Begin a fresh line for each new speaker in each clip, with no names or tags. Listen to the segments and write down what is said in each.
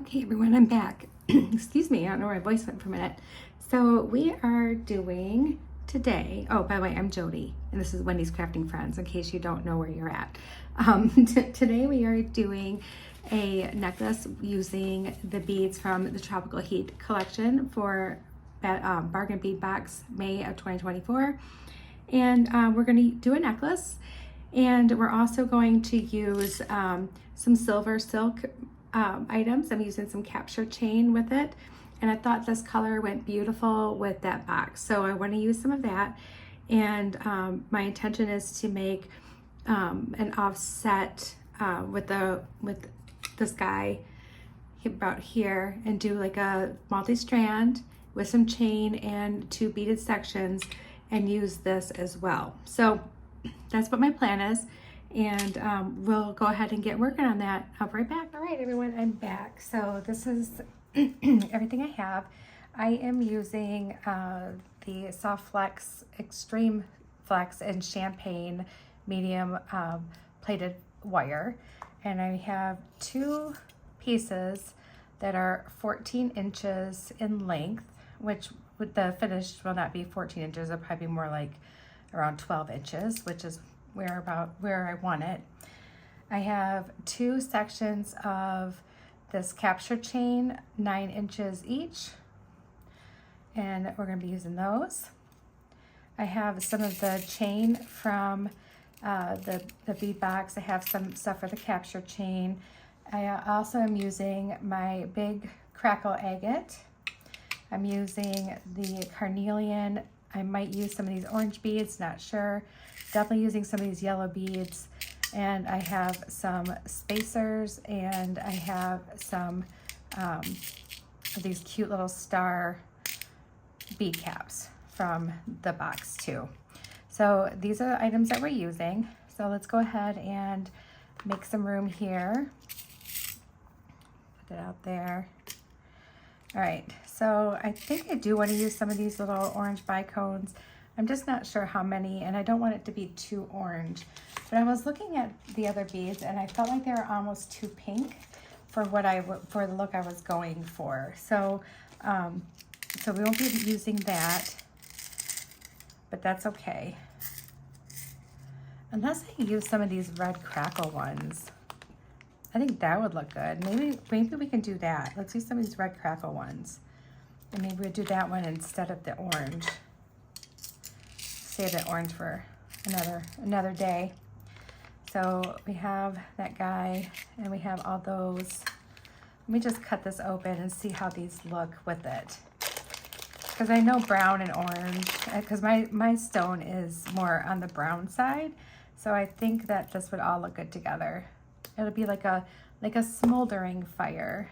Okay, everyone, I'm back. Excuse me, I don't know where my voice went for a minute. So we are doing today, oh, by the way, I'm Jody, and this is Wendy's Crafting Friends, in case you don't know where you're at. Today we are doing a necklace using the beads from the Tropical Heat collection for Bargain Bead Box May of 2024. And we're going to do a necklace, and we're also going to use some silver silk items. I'm using some capture chain with it, and I thought this color went beautiful with that box, so I want to use some of that. And my intention is to make an offset with this guy about here, and do like a multi-strand with some chain and 2 beaded sections, and use this as well. So that's what my plan is, and we'll go ahead and get working on that. I'll be right back. All right, everyone, I'm back. So this is everything I have. I am using the Soft Flex Extreme Flex and Champagne medium plated wire, and I have 2 pieces that are 14 inches in length, which with the finished will not be 14 inches, it'll probably be more like around 12 inches, which is where I want it. I have 2 sections of this capture chain, 9 inches each, and we're going to be using those. I have some of the chain from the bead box. I have some stuff for the capture chain. I also am using my big crackle agate. I'm using the carnelian. I might use some of these orange beads, not sure. Definitely using some of these yellow beads. And I have some spacers, and I have some of these cute little star bead caps from the box too. So these are the items that we're using. So let's go ahead and make some room here. Put it out there. All right, so I think I do want to use some of these little orange bicones. I'm just not sure how many, and I don't want it to be too orange. But I was looking at the other beads, and I felt like they were almost too pink for for the look I was going for. So, so we won't be using that, but that's okay. Unless I use some of these red crackle ones. I think that would look good. Maybe we can do that. Let's use some of these red crackle ones. And maybe we'll do that one instead of the orange. Save the orange for another day. So we have that guy, and we have all those. Let me just cut this open and see how these look with it. Because I know brown and orange, because my stone is more on the brown side. So I think that this would all look good together. It'll be like a smoldering fire.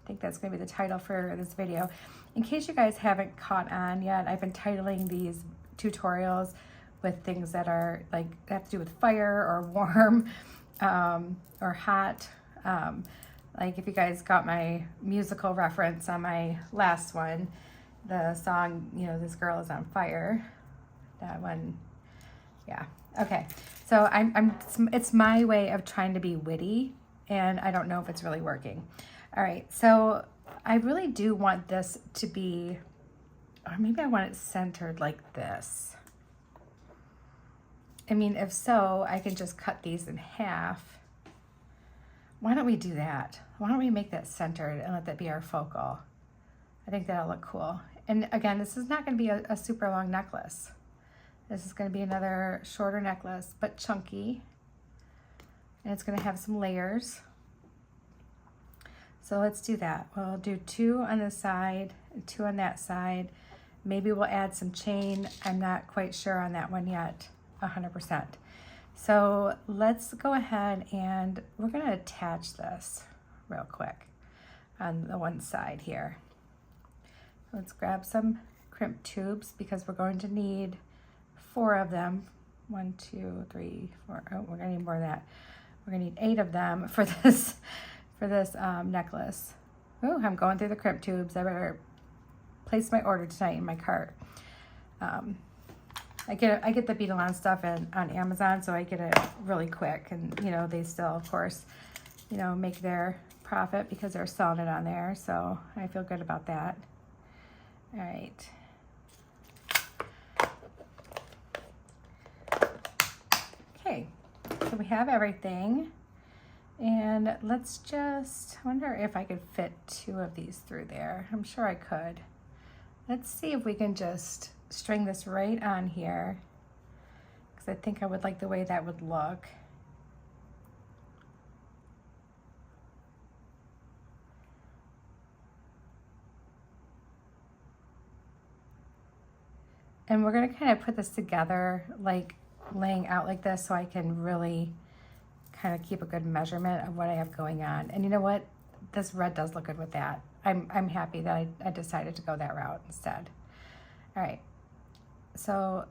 I think that's gonna be the title for this video. In case you guys haven't caught on yet, I've been titling these tutorials with things that are like have to do with fire or warm or hot. Like if you guys got my musical reference on my last one, the song, you know, This Girl Is on Fire, that one, yeah. Okay, so it's my way of trying to be witty, and I don't know if it's really working. All right, so I really do want this to be, or maybe I want it centered like this. I mean, if so, I can just cut these in half. Why don't we do that? Why don't we make that centered and let that be our focal? I think that'll look cool. And again, this is not going to be a super long necklace. This is going to be another shorter necklace, but chunky. And it's going to have some layers. So let's do that. We'll do 2 on this side and 2 on that side. Maybe we'll add some chain. I'm not quite sure on that one yet, 100%. So let's go ahead, and we're going to attach this real quick on the one side here. Let's grab some crimp tubes, because we're going to need 4 of them. 1, 2, 3, 4. Oh, we're gonna need more of that. We're gonna need 8 of them for this necklace. Oh, I'm going through the crimp tubes. I better place my order tonight in my cart. I get the Beading stuff on Amazon, so I get it really quick, and you know they still, of course, you know, make their profit because they're selling it on there, so I feel good about that. All right. Okay, so we have everything. And let's just, I wonder if I could fit 2 of these through there. I'm sure I could. Let's see if we can just string this right on here, because I think I would like the way that would look. And we're gonna kind of put this together, like laying out like this, so I can really kind of keep a good measurement of what I have going on. And you know what? This red does look good with that. I'm happy that I decided to go that route instead. All right, so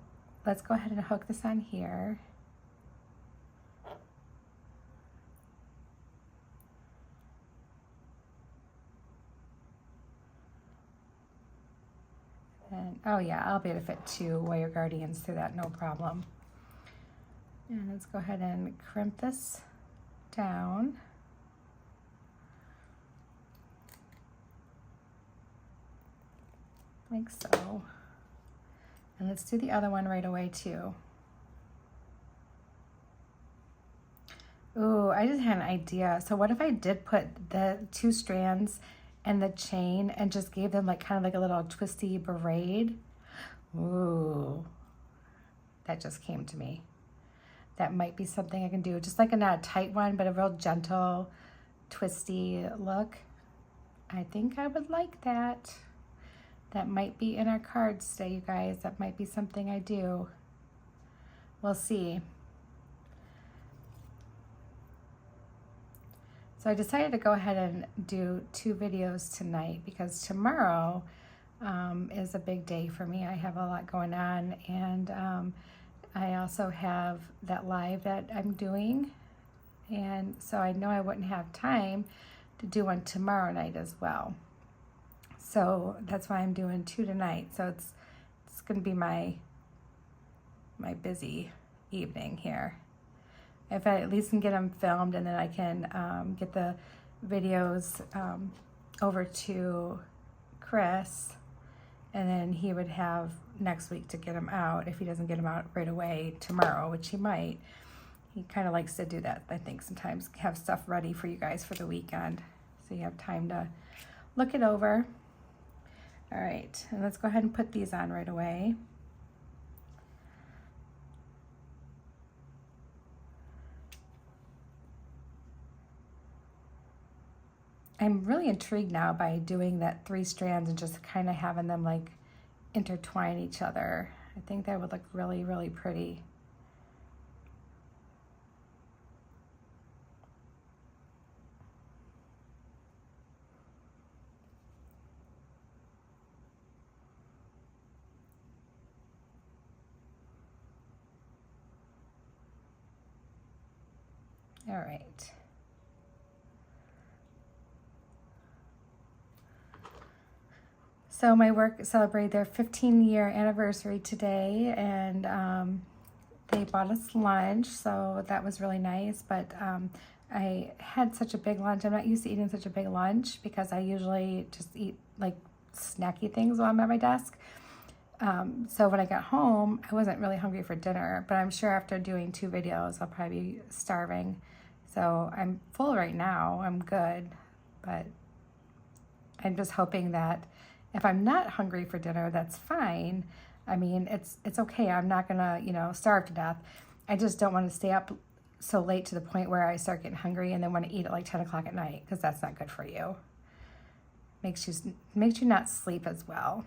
let's go ahead and hook this on here. And oh yeah, I'll be able to fit 2 wire guardians through that, no problem. And let's go ahead and crimp this down. Like so. And let's do the other one right away too. Ooh, I just had an idea. So what if I did put the 2 strands and the chain and just gave them like kind of like a little twisty braid? Ooh, that just came to me. That might be something I can do. Just like a not a tight one, but a real gentle, twisty look. I think I would like that. That might be in our cards today, you guys. That might be something I do. We'll see. So I decided to go ahead and do 2 videos tonight because tomorrow is a big day for me. I have a lot going on, and I also have that live that I'm doing. And so I know I wouldn't have time to do one tomorrow night as well. So that's why I'm doing 2 tonight. So it's going to be my busy evening here. If I at least can get them filmed, and then I can get the videos over to Chris, and then he would have next week to get them out if he doesn't get them out right away tomorrow, which he might. He kind of likes to do that, I think, sometimes have stuff ready for you guys for the weekend, so you have time to look it over. All right, and let's go ahead and put these on right away. I'm really intrigued now by doing that 3 strands and just kind of having them like intertwine each other. I think that would look really, really pretty. All right. So my work celebrated their 15-year anniversary today, and they bought us lunch, so that was really nice. But I had such a big lunch. I'm not used to eating such a big lunch because I usually just eat like snacky things while I'm at my desk. So when I got home, I wasn't really hungry for dinner, but I'm sure after doing 2 videos, I'll probably be starving. So I'm full right now. I'm good, but I'm just hoping that if I'm not hungry for dinner, that's fine. I mean, it's okay. I'm not gonna, starve to death. I just don't want to stay up so late to the point where I start getting hungry and then want to eat at like 10 o'clock at night, because that's not good for you. Makes you not sleep as well.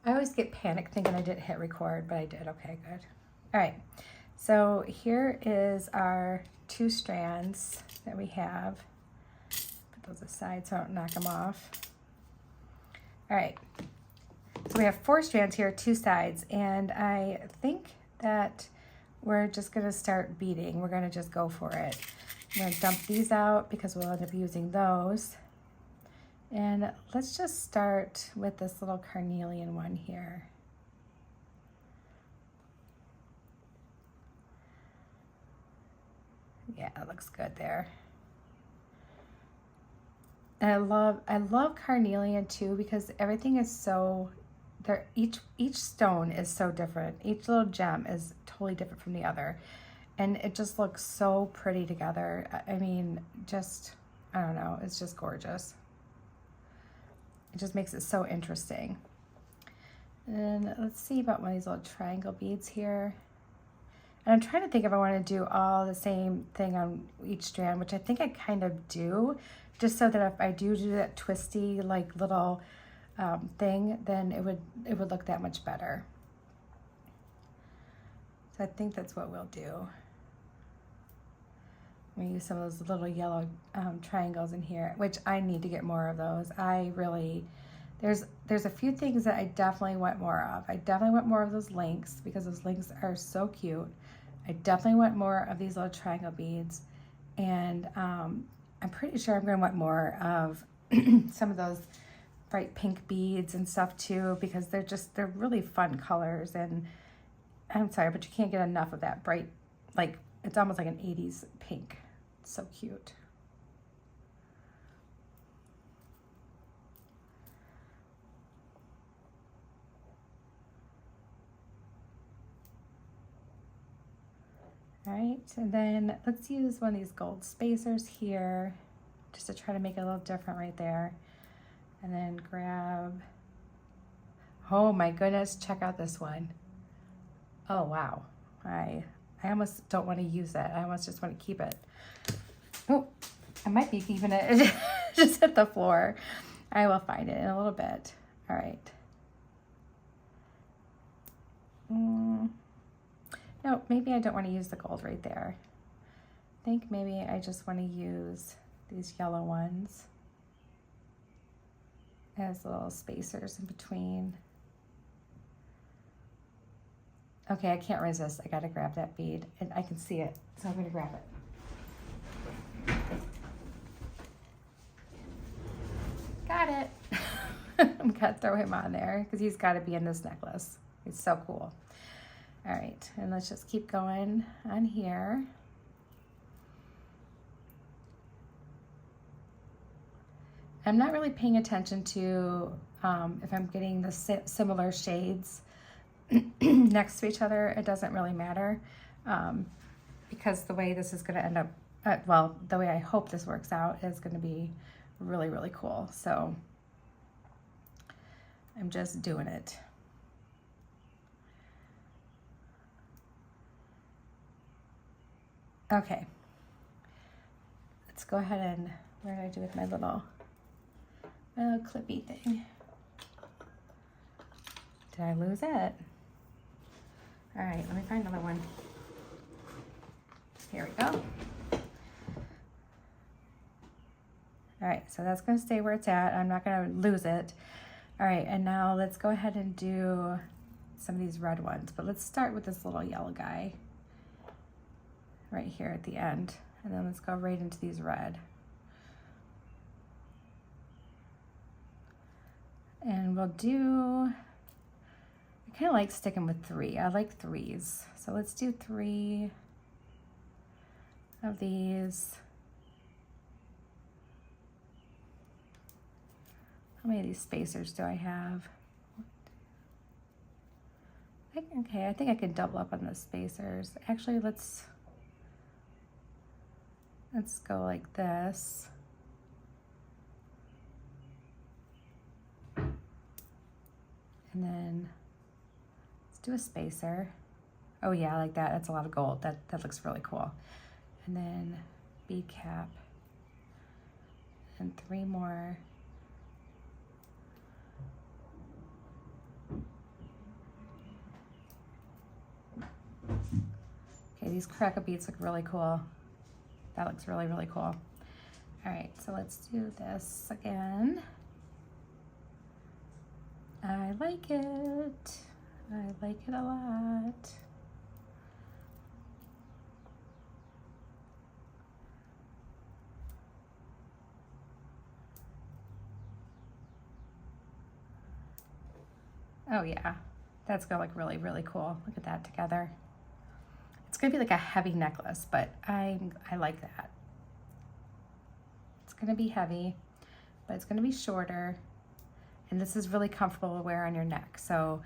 I always get panicked thinking I didn't hit record, but I did. Okay, good. All right, so here is our 2 strands that we have. Put those aside so I don't knock them off. All right, so we have 4 strands here, 2 sides, and I think that we're just gonna start beading. We're gonna just go for it. I'm gonna dump these out because we'll end up using those. And let's just start with this little carnelian one here. Yeah, it looks good there. And I love carnelian too, because everything is so, each stone is so different. Each little gem is totally different from the other. And it just looks so pretty together. I mean, just, I don't know, it's just gorgeous. It just makes it so interesting. And let's see about one of these little triangle beads here. And I'm trying to think if I want to do all the same thing on each strand, which I think I kind of do, just so that if I do that twisty like little thing, then it would look that much better. So I think that's what we'll do. I'm gonna use some of those little yellow triangles in here, which I need to get more of those. I really, there's a few things that I definitely want more of. I definitely want more of those links, because those links are so cute. I definitely want more of these little triangle beads. And I'm pretty sure I'm gonna want more of some of those bright pink beads and stuff too, because they're really fun colors. And I'm sorry, but you can't get enough of that bright, like, it's almost like an 80s pink. It's so cute. All right, and then let's use one of these gold spacers here, just to try to make it a little different right there. And then grab, oh my goodness, check out this one. Oh wow, I almost don't want to use that. I almost just want to keep it. Oh, I might be keeping it. Just hit the floor. I will find it in a little bit. All right. No, maybe I don't want to use the gold right there. I think maybe I just want to use these yellow ones as little spacers in between. Okay, I can't resist. I gotta grab that bead, and I can see it, so I'm gonna grab it. Got it. I'm gonna throw him on there because he's gotta be in this necklace. It's so cool. All right, and let's just keep going on here. I'm not really paying attention to if I'm getting the similar shades next to each other. It doesn't really matter, because the way this is going to end up, well, the way I hope this works out is going to be really, really cool. So I'm just doing it. Okay, let's go ahead and, what did I do with my little clippy thing? Did I lose it? All right, let me find another one. Here we go. All right, so that's gonna stay where it's at. I'm not gonna lose it. All right, and now let's go ahead and do some of these red ones, but let's start with this little yellow guy right here at the end. And then let's go right into these red. And we'll do, I kind of like sticking with 3. I like 3s. So let's do 3 of these. How many of these spacers do I have? Okay, I think I can double up on the spacers. Actually, let's go like this. And then let's do a spacer. Oh yeah, I like that. That's a lot of gold. That looks really cool. And then bead cap. And 3 more. Okay, these crackle beads look really cool. That looks really, really cool. All right, so let's do this again. I like it. I like it a lot. Oh yeah, that's gonna look really, really cool. Look at that together. It's gonna be like a heavy necklace, but I like that. It's gonna be heavy, but it's gonna be shorter. And this is really comfortable to wear on your neck. So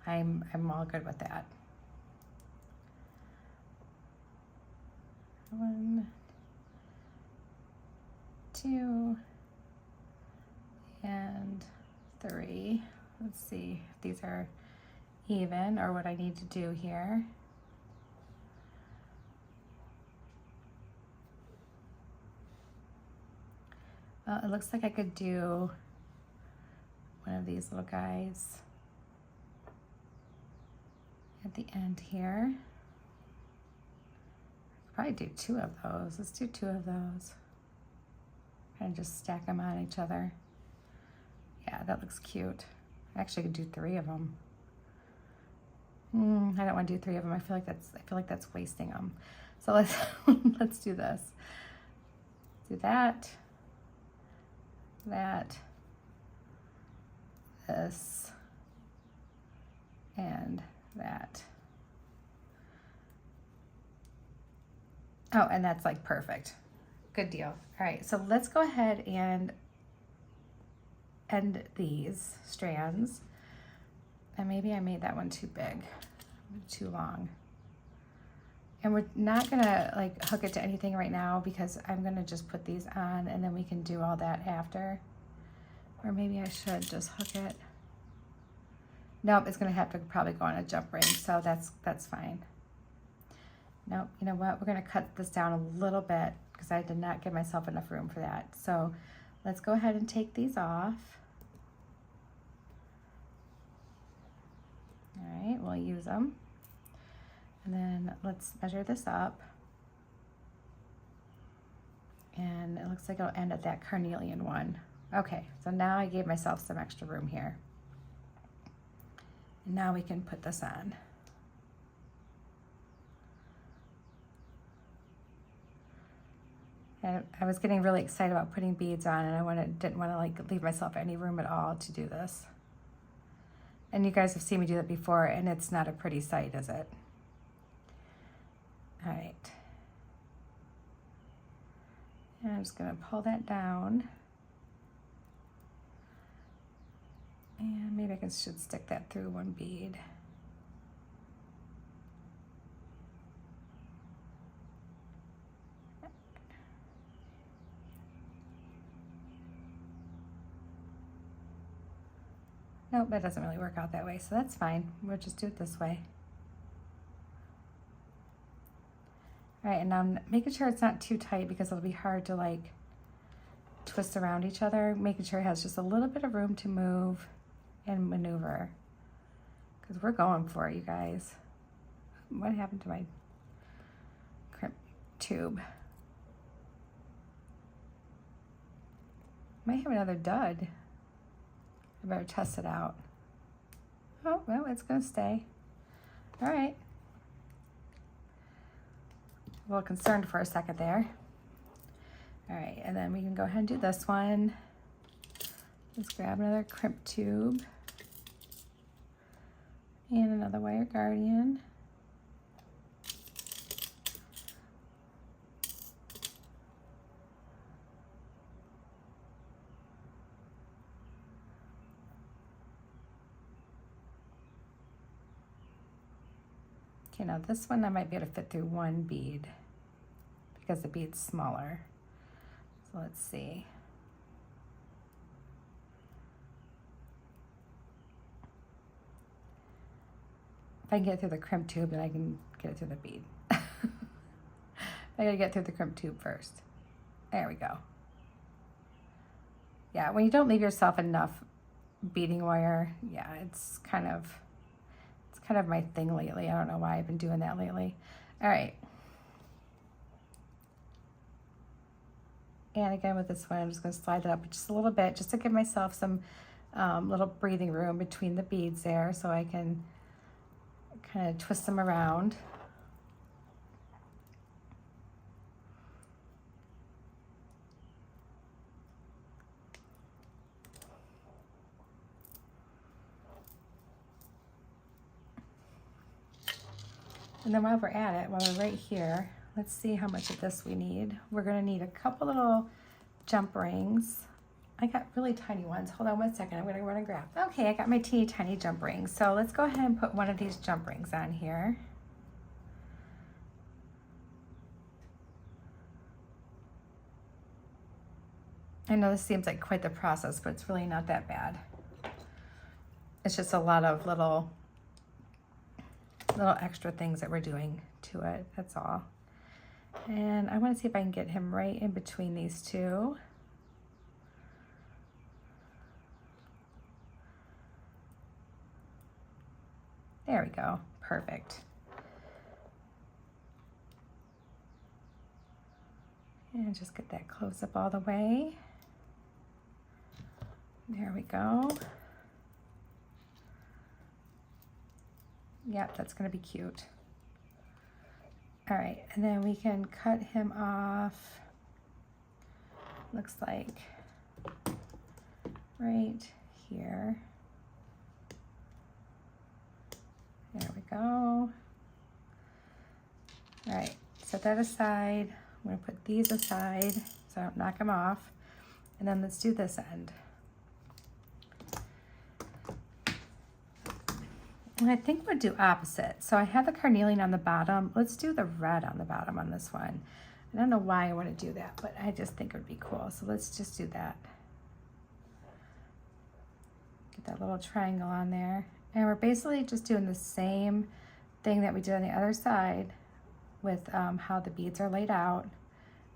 I'm all good with that. 1, 2, and 3. Let's see if these are even or what I need to do here. Well, it looks like I could do one of these little guys at the end here. Probably do 2 of those. Let's do 2 of those. And just stack them on each other. Yeah, that looks cute. I actually could do 3 of them. I don't want to do 3 of them. I feel like that's wasting them. So let's let's do this. Do that. This, and that. Oh, and that's like perfect. Good deal. All right, so let's go ahead and end these strands. And maybe I made that one too big, too long. And we're not gonna like hook it to anything right now because I'm gonna just put these on and then we can do all that after. Or maybe I should just hook it. Nope, it's gonna have to probably go on a jump ring, so that's fine. Nope, you know what? We're gonna cut this down a little bit because I did not give myself enough room for that. So let's go ahead and take these off. All right, we'll use them. And then let's measure this up. And it looks like it'll end at that carnelian one. Okay, so now I gave myself some extra room here. And now we can put this on. And I was getting really excited about putting beads on, and I didn't want to like leave myself any room at all to do this. And you guys have seen me do that before, and it's not a pretty sight, is it? All right. And I'm just gonna pull that down. And maybe I should stick that through one bead. Nope, that doesn't really work out that way, so that's fine. We'll just do it this way. All right, and now I'm making sure it's not too tight because it'll be hard to like twist around each other, making sure it has just a little bit of room to move and maneuver because we're going for it, you guys. What happened to my crimp tube? Might have another dud. I better test it out. Oh, well, it's gonna stay. All right. A little concerned for a second there. All right, and then we can go ahead and do this one. Let's grab another crimp tube and another wire guardian. Okay, now this one I might be able to fit through one bead because the bead's smaller. So let's see. If I can get it through the crimp tube, then I can get it through the bead. I gotta get through the crimp tube first. There we go. Yeah, when you don't leave yourself enough beading wire, yeah, it's kind of my thing lately. I don't know why I've been doing that lately. All right. And again with this one, I'm just gonna slide it up just a little bit, just to give myself some little breathing room between the beads there so I can kind of twist them around. And then while we're at it, while we're right here, let's see how much of this we need. We're gonna need a couple little jump rings. I got really tiny ones. Hold on one second, I'm gonna run and grab. Okay, I got my teeny tiny jump rings. So let's go ahead and put one of these jump rings on here. I know this seems like quite the process, but it's really not that bad. It's just a lot of little extra things that we're doing to it, that's all. And I want to see if I can get him right in between these two. There we go, perfect. And just get that close up all the way. There we go. Yep, that's gonna be cute. All right, and then we can cut him off, looks like right here. There we go. All right, set that aside. I'm gonna put these aside so I don't knock them off. And then let's do this end. And I think we'll do opposite. So I have the carnelian on the bottom. Let's do the red on the bottom on this one. I don't know why I want to do that, but I just think it would be cool. So let's just do that. Get that little triangle on there. And we're basically just doing the same thing that we did on the other side with how the beads are laid out.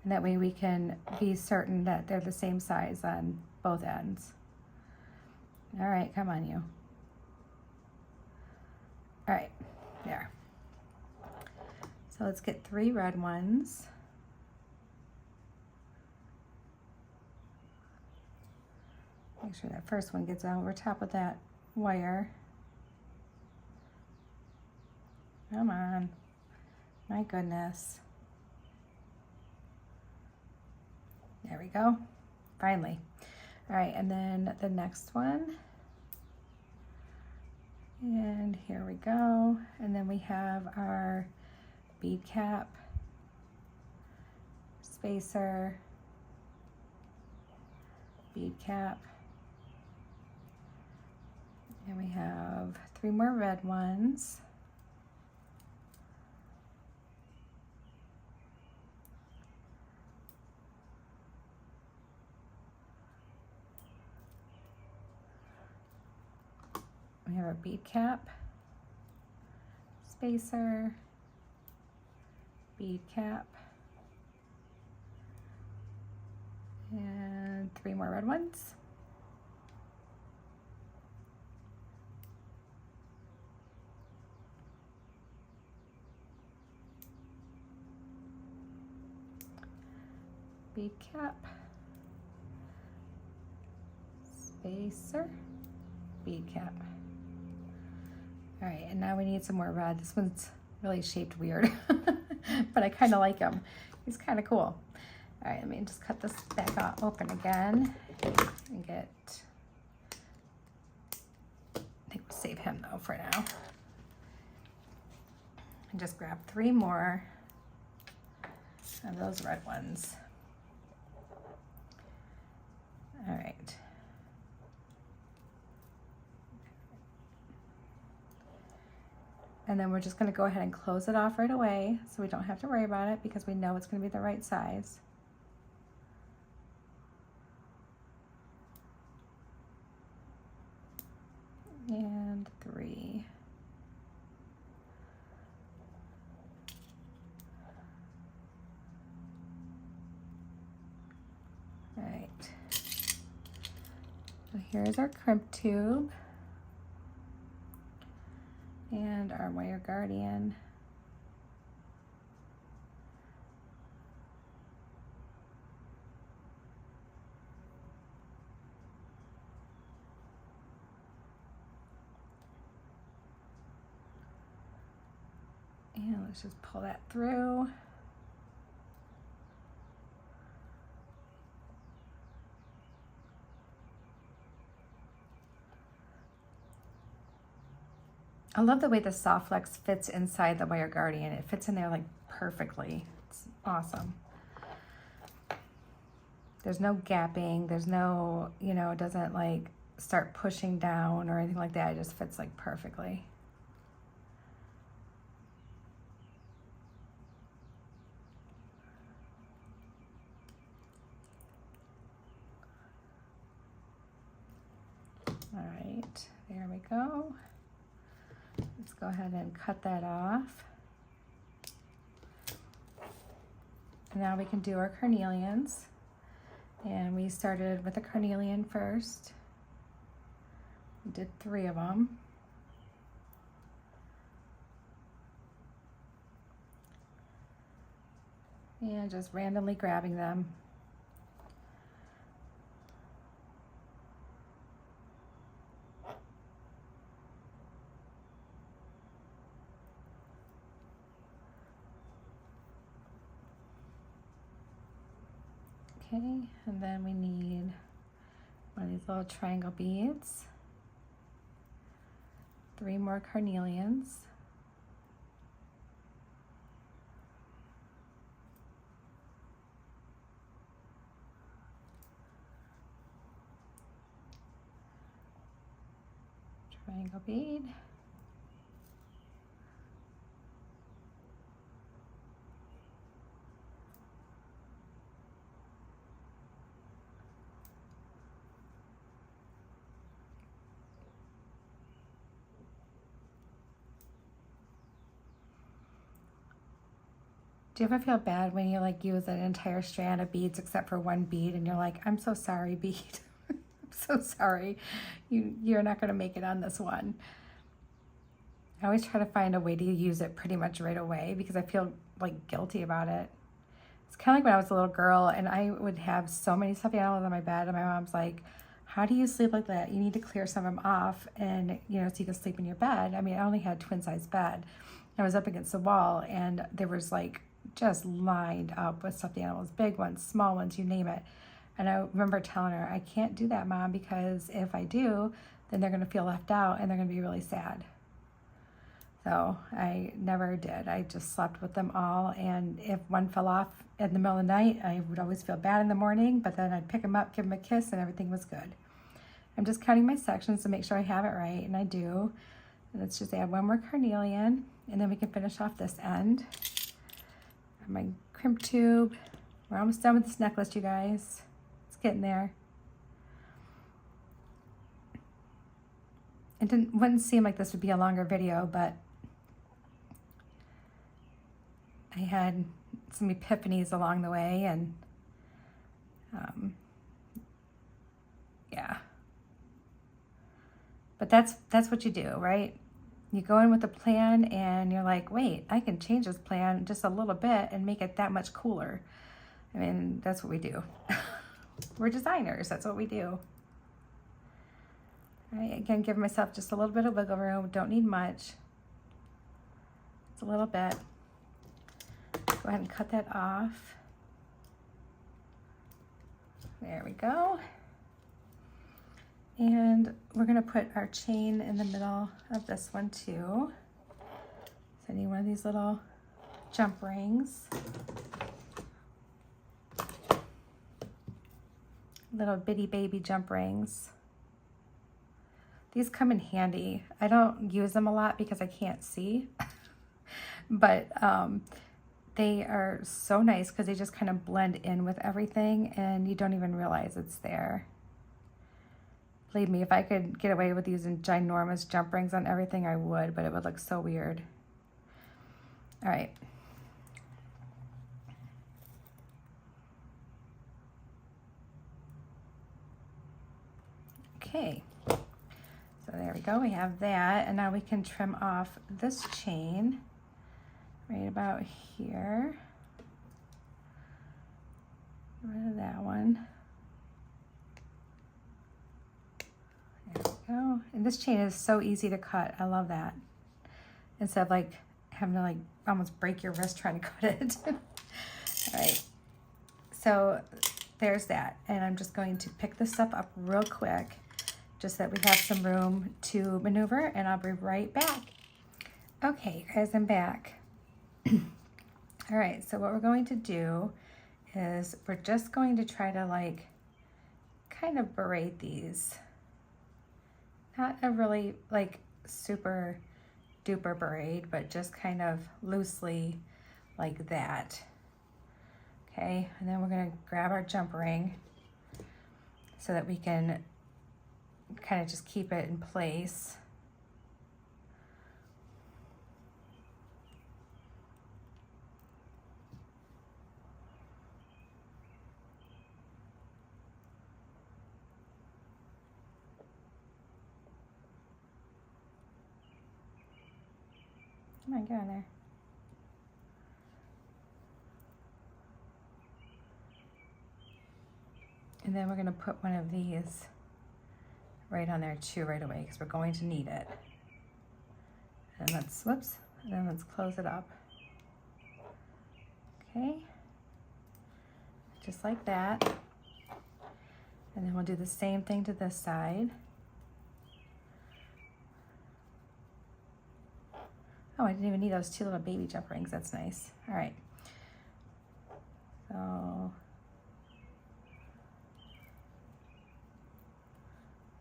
And that way we can be certain that they're the same size on both ends. All right, come on you. All right, there. So let's get 3 red ones. Make sure that first one gets over top of that wire. Come on, my goodness. There we go, finally. All right, and then the next one. And here we go. And then we have our bead cap, spacer, bead cap. And we have 3 more red ones. We have our bead cap, spacer, bead cap, and 3 more red ones. Bead cap, spacer, bead cap. All right, and now we need some more red. This one's really shaped weird, but I kind of like him. He's kind of cool. All right, let me just cut this back open again and get, I think we'll save him though for now. And just grab 3 more of those red ones. All right. And then we're just going to go ahead and close it off right away so we don't have to worry about it because we know it's going to be the right size. And 3. All right. So here's our crimp tube. And our wire guardian. And let's just pull that through. I love the way the Soft Flex fits inside the Wire Guardian. It fits in there like perfectly. It's awesome. There's no gapping. There's no, you know, it doesn't like start pushing down or anything like that. It just fits like perfectly. All right, there we go. Let's go ahead and cut that off. And now we can do our carnelians. And we started with the carnelian first. We did 3 of them. And just randomly grabbing them. Okay, and then we need one of these little triangle beads, 3 more carnelians, triangle bead, do you ever feel bad when you like use an entire strand of beads except for one bead and you're like, I'm so sorry, bead. I'm so sorry. You're not gonna make it on this one. I always try to find a way to use it pretty much right away because I feel like guilty about it. It's kind of like when I was a little girl and I would have so many stuffed animals on my bed and my mom's like, how do you sleep like that? You need to clear some of them off and, you know, so you can sleep in your bed. I mean, I only had twin size bed. I was up against the wall and there was like just lined up with stuffed animals, big ones, small ones, you name it. And I remember telling her, I can't do that, Mom, because if I do, then they're going to feel left out and they're going to be really sad. So I never did. I just slept with them all. And if one fell off in the middle of the night, I would always feel bad in the morning, but then I'd pick them up, give them a kiss, and everything was good. I'm just counting my sections to make sure I have it right, and I do. And let's just add 1 more carnelian, and then we can finish off this end. My crimp tube. We're almost done with this necklace, you guys. It's getting there. It wouldn't seem like this would be a longer video, but I had some epiphanies along the way, and yeah. But that's what you do, right? You go in with a plan and you're like, wait, I can change this plan just a little bit and make it that much cooler. I mean, that's what we do. We're designers, that's what we do. All right, again, give myself just a little bit of wiggle room, don't need much. It's a little bit. Go ahead and cut that off. There we go. And we're gonna put our chain in the middle of this one too. So I need one of these little jump rings. Little bitty baby jump rings. These come in handy. I don't use them a lot because I can't see, but they are so nice because they just kind of blend in with everything and you don't even realize it's there. Believe me, if I could get away with using ginormous jump rings on everything, I would, but it would look so weird. All right. Okay, so there we go, we have that, and now we can trim off this chain right about here. Get rid of that one. There we go. And this chain is so easy to cut. I love that. Instead of like having to like almost break your wrist trying to cut it. All right. So there's that. And I'm just going to pick this stuff up real quick just so that we have some room to maneuver, and I'll be right back. Okay, guys, I'm back. All right, so what we're going to do is we're just going to try to like kind of braid these. Not a really like super duper braid, but just kind of loosely like that. Okay, and then we're gonna grab our jump ring so that we can kind of just keep it in place. Come on, get on there. And then we're gonna put one of these right on there too right away because we're going to need it. And let's, whoops, and then let's close it up. Okay, just like that. And then we'll do the same thing to this side. Oh, I didn't even need those two little baby jump rings. That's nice. All right. So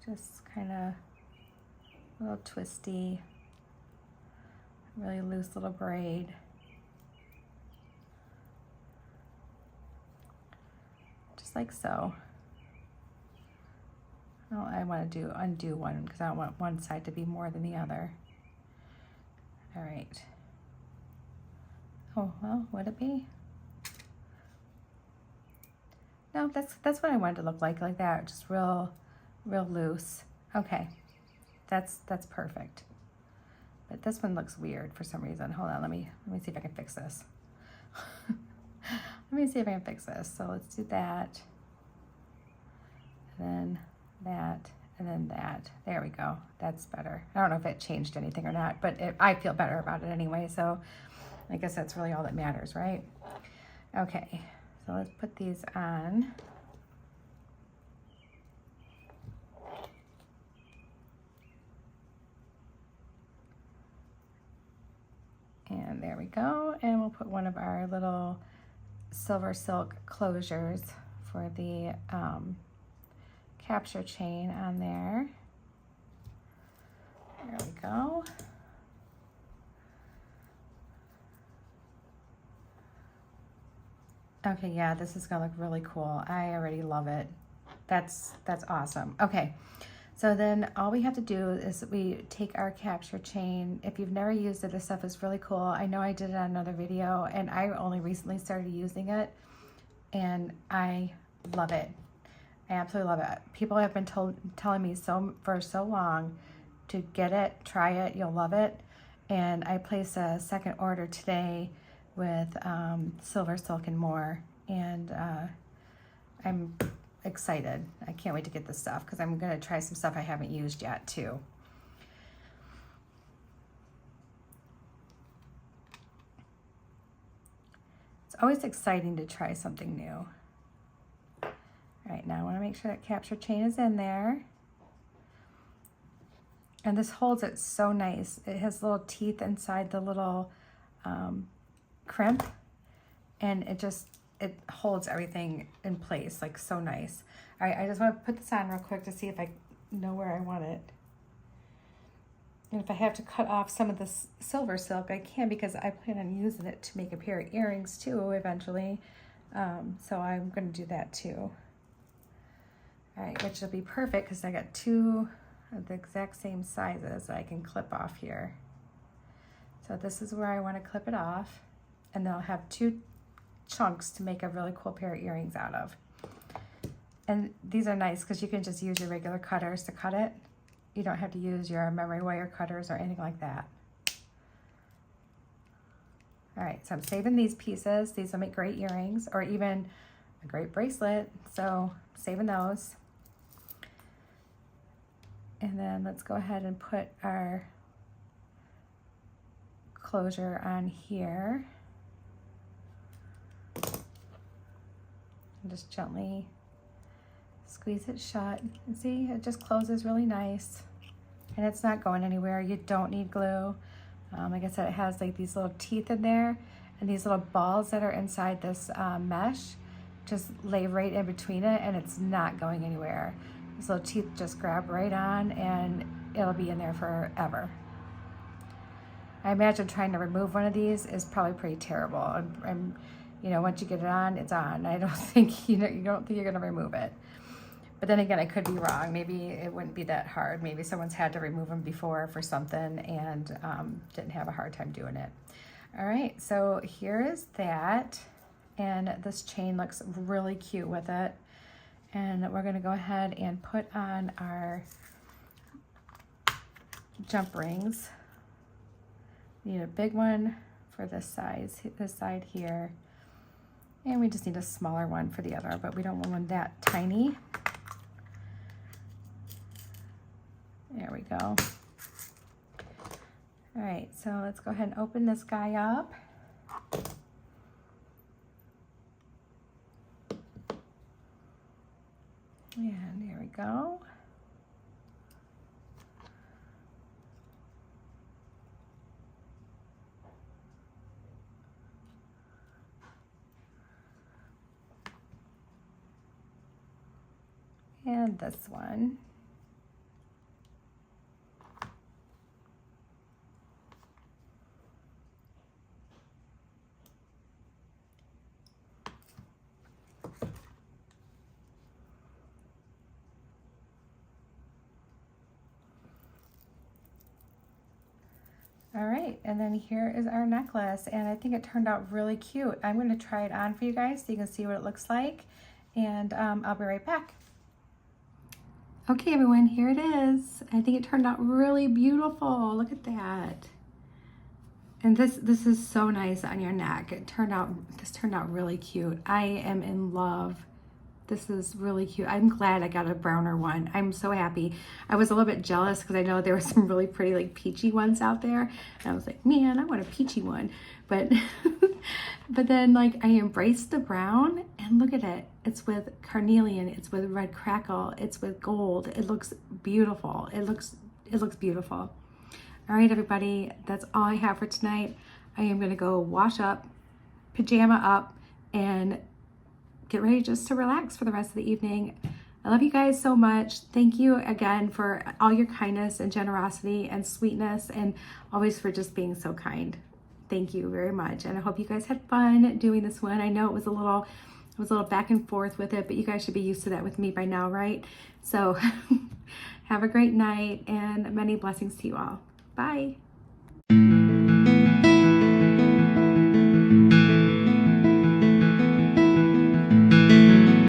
just kind of a little twisty, really loose little braid. Just like so. Oh, I want to undo one because I don't want one side to be more than the other. All right. Oh, well, would it be? No, that's what I wanted to look like that, just real loose. Okay, that's perfect. But this one looks weird for some reason. Hold on, let me see if I can fix this. Let me see if I can fix this. So let's do that, and then that, and then that. There we go. That's better. I don't know if it changed anything or not, but I feel better about it anyway. So I guess that's really all that matters, right? Okay, so let's put these on. And there we go. And we'll put one of our little silver silk closures for the capture chain on there. There we go. Okay, yeah, this is gonna look really cool. I already love it. That's awesome. Okay, so then all we have to do is we take our capture chain. If you've never used it, this stuff is really cool. I know I did it on another video and I only recently started using it and I love it. I absolutely love it. People have been telling me for so long to get it, try it, you'll love it. And I placed a second order today with Silver Silk and More, and I'm excited. I can't wait to get this stuff because I'm gonna try some stuff I haven't used yet too. It's always exciting to try something new. All right, now I want to make sure that capture chain is in there. And this holds it so nice. It has little teeth inside the little crimp, and it holds everything in place, like so nice. All right, I just want to put this on real quick to see if I know where I want it. And if I have to cut off some of this silver silk, I can, because I plan on using it to make a pair of earrings too eventually. So I'm going to do that too. All right, which will be perfect because I got two of the exact same sizes that I can clip off here. So this is where I want to clip it off, and they'll have two chunks to make a really cool pair of earrings out of. And these are nice because you can just use your regular cutters to cut it. You don't have to use your memory wire cutters or anything like that. All right, so I'm saving these pieces. These will make great earrings or even a great bracelet. So I'm saving those. And then let's go ahead and put our closure on here. And just gently squeeze it shut. And see, it just closes really nice. And it's not going anywhere. You don't need glue. Like I said, it has like these little teeth in there, and these little balls that are inside this mesh just lay right in between it, and it's not going anywhere. These little teeth just grab right on, and it'll be in there forever. I imagine trying to remove one of these is probably pretty terrible. And you know, once you get it on, it's on. I don't think, you don't think you're gonna remove it. But then again, I could be wrong. Maybe it wouldn't be that hard. Maybe someone's had to remove them before for something and didn't have a hard time doing it. All right, so here is that. And this chain looks really cute with it. And we're gonna go ahead and put on our jump rings. Need a big one for this side here. And we just need a smaller one for the other, but we don't want one that tiny. There we go. All right, so let's go ahead and open this guy up. And there we go. And this one. All right, and then here is our necklace, and I think it turned out really cute. I'm going to try it on for you guys so you can see what it looks like, and I'll be right back. Okay, everyone, here it is. I think it turned out really beautiful. Look at that. And this is so nice on your neck. This turned out really cute. I am in love. This is really cute. I'm glad I got a browner one. I'm so happy. I was a little bit jealous because I know there were some really pretty like peachy ones out there. And I was like, man, I want a peachy one. But but then like I embraced the brown, and look at it. It's with carnelian, it's with red crackle, it's with gold. It looks beautiful. It looks beautiful. All right, everybody, that's all I have for tonight. I am gonna go wash up, pajama up, and get ready just to relax for the rest of the evening. I love you guys so much. Thank you again for all your kindness and generosity and sweetness, and always for just being so kind. Thank you very much. And I hope you guys had fun doing this one. I know it was a little back and forth with it, but you guys should be used to that with me by now, right? So have a great night and many blessings to you all. Bye.